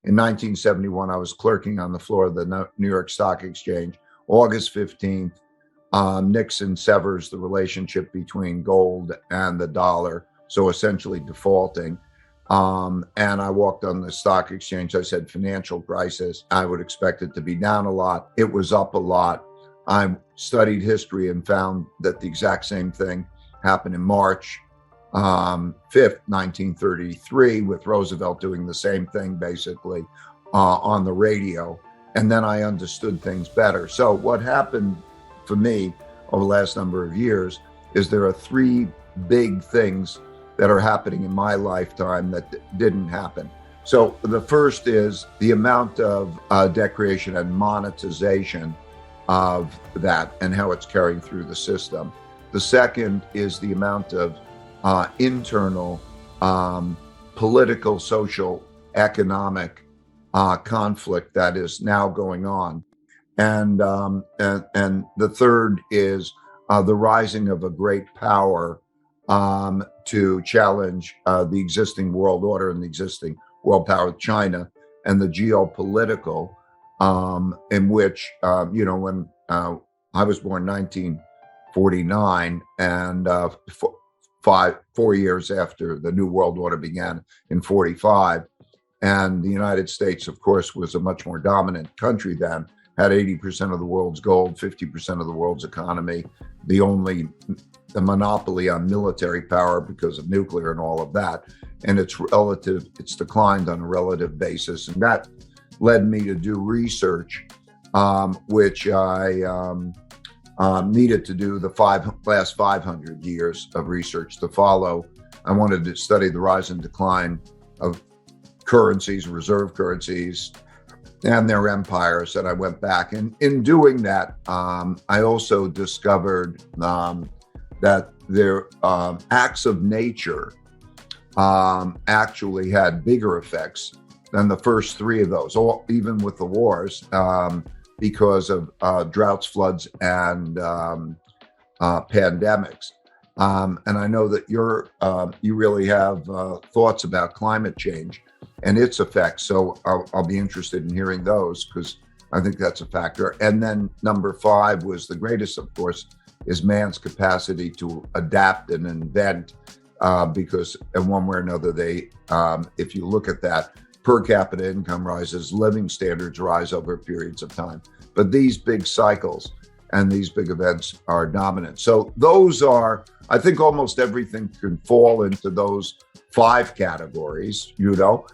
In 1971, I was clerking on the floor of the New York Stock Exchange. August 15th, Nixon severs the relationship between gold and the dollar, so essentially defaulting. And I walked on the stock exchange. I said, financial crisis. I would expect it to be down a lot. It was up a lot. I studied history and found that the exact same thing happened in March 5th, 1933, with Roosevelt doing the same thing, basically, on the radio. And then I understood things better. So what happened for me over the last number of years is there are three big things that are happening in my lifetime that didn't happen. So the first is the amount of debt creation and monetization of that and how it's carrying through the system. The second is the amount of internal political, social, economic conflict that is now going on. And the third is the rising of a great power to challenge the existing world order and the existing world power, China, and the geopolitical in which, when I was born in 1949, and 4 years after the New World Order began in 45, and the United States, of course, was a much more dominant country then, had 80% of the world's gold, 50% of the world's economy, the monopoly on military power because of nuclear and all of that. And it's declined on a relative basis. And that led me to do research, which I needed to do the last 500 years of research to follow. I wanted to study the rise and decline of currencies, reserve currencies, and their empires. And I went back. And in doing that, I also discovered that their acts of nature actually had bigger effects than the first three of those, even with the wars, because of droughts, floods, and pandemics. And I know that you really have thoughts about climate change and its effects. So I'll be interested in hearing those, because I think that's a factor. And then number 5 was the greatest, of course, is man's capacity to adapt and invent, because in one way or another, if you look at that, per capita income rises, living standards rise over periods of time. But these big cycles and these big events are dominant. So those are, I think almost everything can fall into those 5 categories, so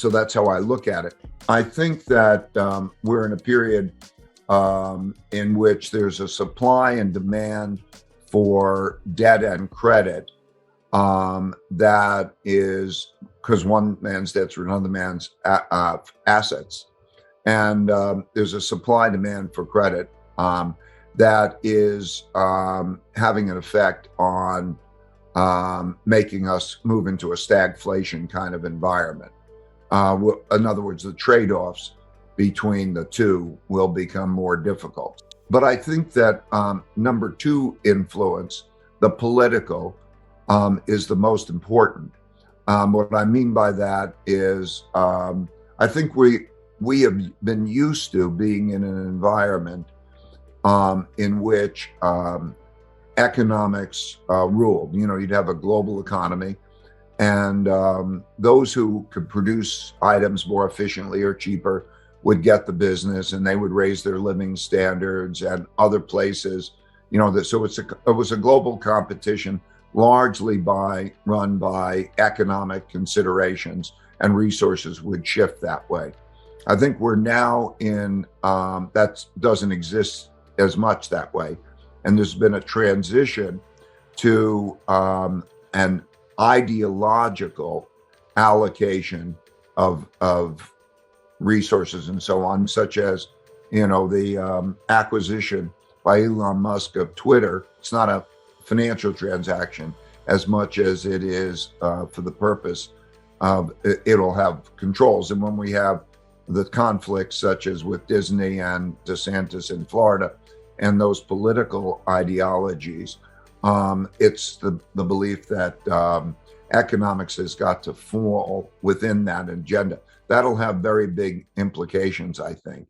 that's how I look at it. I think that we're in a period in which there's a supply and demand for debt and credit that is because one man's debts are another man's assets. And there's a supply demand for credit that is having an effect on making us move into a stagflation kind of environment. In other words, the trade-offs between the two will become more difficult. But I think that number 2 influence, the political, is the most important. What I mean by that is I think we have been used to being in an environment in which economics ruled. You'd have a global economy, and those who could produce items more efficiently or cheaper would get the business, and they would raise their living standards, and other places, so it was a global competition, largely run by economic considerations, and resources would shift that way. I think we're now in, that doesn't exist as much that way. And there's been a transition to an ideological allocation of resources and so on, such as, the acquisition by Elon Musk of Twitter. It's not a financial transaction as much as it is for the purpose of it'll have controls. And when we have the conflicts such as with Disney and DeSantis in Florida and those political ideologies, it's the belief that economics has got to fall within that agenda. That'll have very big implications, I think.